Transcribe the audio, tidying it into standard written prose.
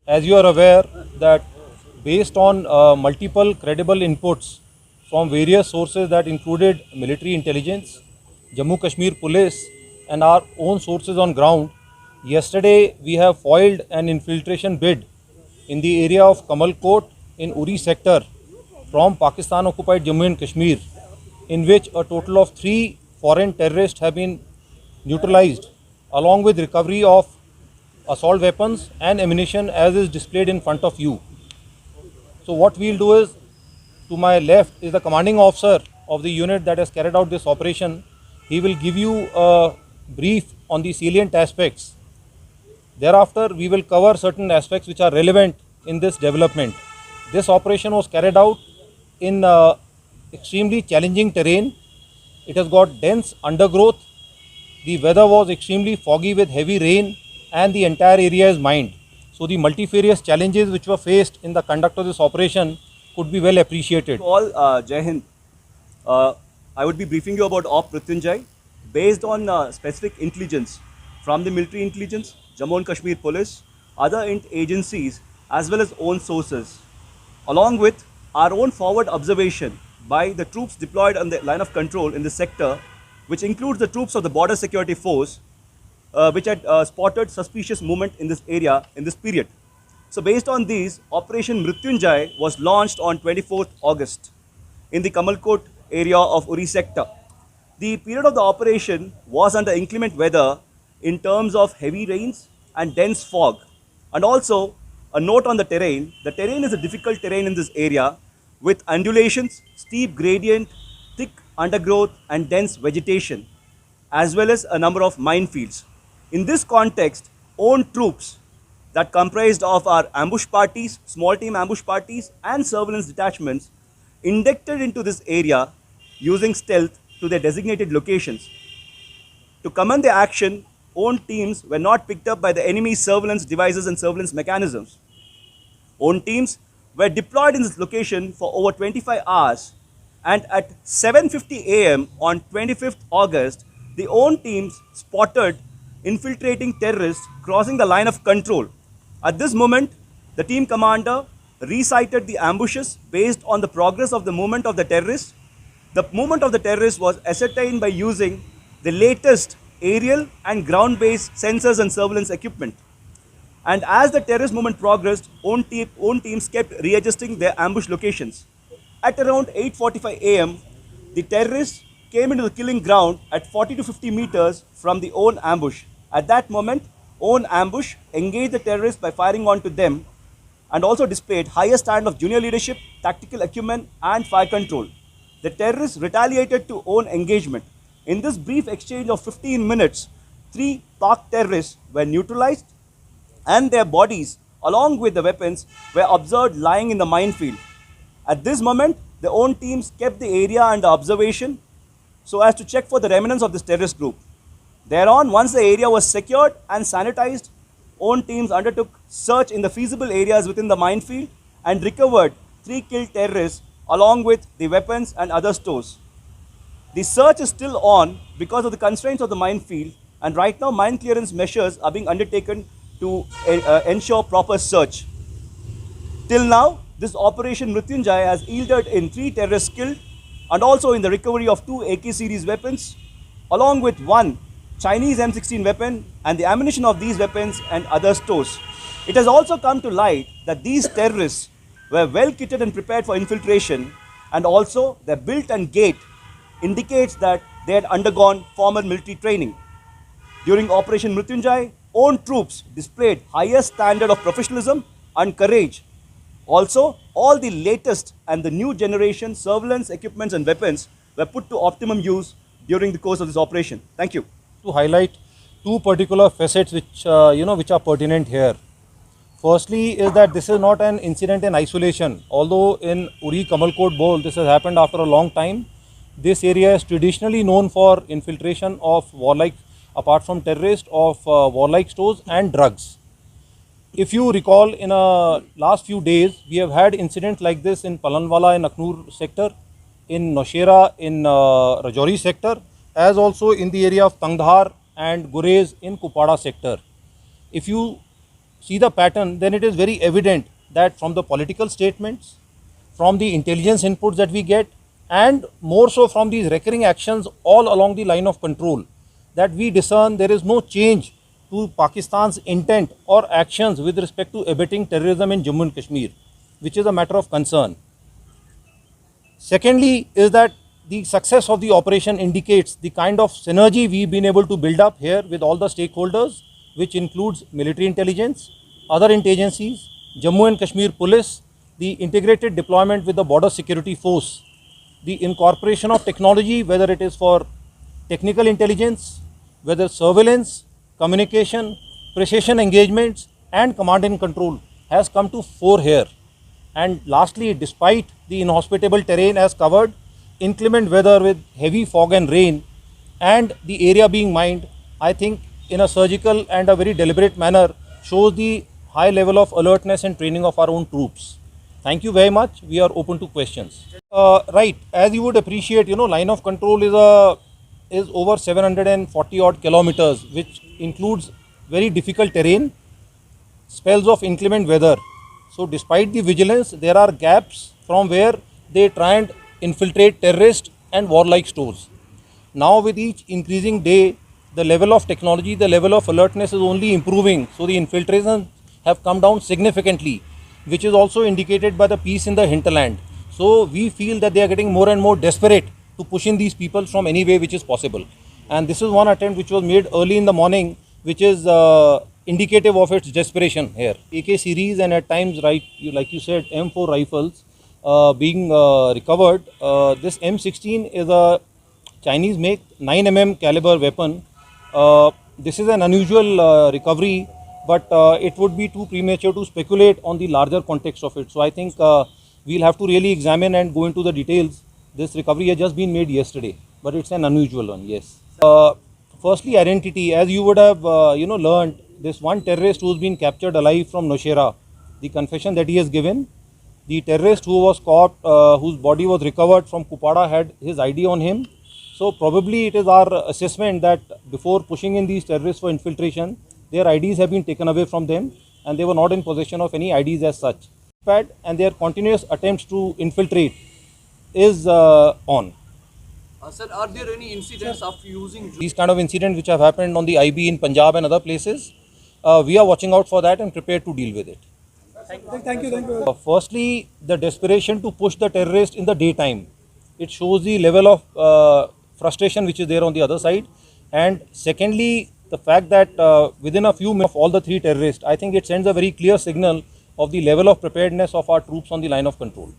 As you are aware that based on multiple credible inputs from various sources that included military intelligence, Jammu Kashmir police and our own sources on ground, yesterday we have foiled an infiltration bid in the area of Kamalkote in Uri sector from Pakistan occupied Jammu and Kashmir, in which a total of 3 foreign terrorists have been neutralized along with recovery of assault weapons and ammunition as is displayed in front of you. So what we'll do is, to my left is the commanding officer of the unit that has carried out this operation. He will give you a brief on the salient aspects. Thereafter, we will cover certain aspects which are relevant in this development. This operation was carried out in extremely challenging terrain. It has got dense undergrowth. The weather was extremely foggy with heavy rain and the entire area is mined. So the multifarious challenges which were faced in the conduct of this operation could be well appreciated. All Jai Hind. I would be briefing you about Op Mrityunjay based on specific intelligence from the military intelligence, Jammu and Kashmir police, other agencies as well as own sources, along with our own forward observation by the troops deployed on the line of control in the sector, which includes the troops of the border security force, which had spotted suspicious movement in this area in this period. So based on these, Operation Mrityunjay was launched on 24th August in the Kamalkote area of Uri sector. The period of the operation was under inclement weather in terms of heavy rains and dense fog. And also a note on the terrain is a difficult terrain in this area with undulations, steep gradient, thick undergrowth and dense vegetation, as well as a number of minefields. In this context, own troops that comprised of our ambush parties, small team ambush parties and surveillance detachments inducted into this area using stealth to their designated locations. To command the action, own teams were not picked up by the enemy's surveillance devices and surveillance mechanisms. Own teams were deployed in this location for over 25 hours, and at 7:50 am on 25th August, the own teams spotted infiltrating terrorists crossing the line of control. At this moment, the team commander recited the ambushes based on the progress of the movement of the terrorists. The movement of the terrorists was ascertained by using the latest aerial and ground-based sensors and surveillance equipment. And as the terrorist movement progressed, own teams kept readjusting their ambush locations. At around 8:45 am, the terrorists came into the killing ground at 40 to 50 meters from the own ambush. At that moment, own ambush engaged the terrorists by firing onto them and also displayed higher standard of junior leadership, tactical acumen and fire control. The terrorists retaliated to own engagement. In this brief exchange of 15 minutes, 3 Pak terrorists were neutralized and their bodies along with the weapons were observed lying in the minefield. At this moment, the own teams kept the area under observation so as to check for the remnants of this terrorist group. Thereon, once the area was secured and sanitized, own teams undertook search in the feasible areas within the minefield and recovered 3 killed terrorists along with the weapons and other stores. The search is still on because of the constraints of the minefield, and right now mine clearance measures are being undertaken to ensure proper search. Till now, this Operation Mrityunjay has yielded in 3 terrorists killed and also in the recovery of 2 AK series weapons along with 1 Chinese M16 weapon and the ammunition of these weapons and other stores. It has also come to light that these terrorists were well kitted and prepared for infiltration, and also their build and gait indicates that they had undergone formal military training. During Operation Mrityunjay, own troops displayed highest standard of professionalism and courage. Also, all the latest and the new generation surveillance equipments and weapons were put to optimum use during the course of this operation. Thank you. To highlight 2 particular facets which are pertinent here. Firstly is that this is not an incident in isolation. Although in Uri Kamalkote Bowl this has happened after a long time, this area is traditionally known for infiltration of warlike, apart from terrorists, of warlike stores and drugs. If you recall, in last few days, we have had incidents like this in Palanwala in Aknoor sector, in Noshera in Rajouri sector, as also in the area of Tangdhar and Gurez in Kupada sector. If you see the pattern, then it is very evident that from the political statements, from the intelligence inputs that we get, and more so from these recurring actions all along the line of control, that we discern there is no change to Pakistan's intent or actions with respect to abetting terrorism in Jammu and Kashmir, which is a matter of concern. Secondly, is that the success of the operation indicates the kind of synergy we've been able to build up here with all the stakeholders, which includes military intelligence, other agencies, Jammu and Kashmir police, the integrated deployment with the border security force, the incorporation of technology, whether it is for technical intelligence, whether surveillance, communication, precision engagements, and command and control has come to fore here. And lastly, despite the inhospitable terrain as covered, inclement weather with heavy fog and rain, and the area being mined, I think in a surgical and a very deliberate manner shows the high level of alertness and training of our own troops. Thank you very much. We are open to questions. Right, as you would appreciate, line of control is over 740 odd kilometers, which includes very difficult terrain, spells of inclement weather. So despite the vigilance, there are gaps from where they try and infiltrate terrorist and warlike stores. Now with each increasing day, the level of technology, the level of alertness is only improving. So the infiltrations have come down significantly, which is also indicated by the peace in the hinterland. So we feel that they are getting more and more desperate to push in these people from any way which is possible. And this is one attempt which was made early in the morning, which is indicative of its desperation here. AK series and at times, right, like you said, M4 rifles being recovered. This M16 is a Chinese make 9mm caliber weapon. This is an unusual recovery, but it would be too premature to speculate on the larger context of it. So I think we'll have to really examine and go into the details. This recovery has just been made yesterday, but it's an unusual one, yes. Firstly, identity. As you would have learned, this one terrorist who's been captured alive from Nowshera, the confession that he has given, the terrorist who was caught, whose body was recovered from Kupada, had his ID on him. So probably it is our assessment that before pushing in these terrorists for infiltration, their IDs have been taken away from them and they were not in possession of any IDs as such. And their continuous attempts to infiltrate is on. Sir, are there any incidents of using these kind of incidents which have happened on the IB in Punjab and other places? We are watching out for that and prepared to deal with it. Thank you. Firstly, the desperation to push the terrorist in the daytime. It shows the level of frustration which is there on the other side. And secondly, the fact that within a few minutes of all the three terrorists, I think it sends a very clear signal of the level of preparedness of our troops on the line of control.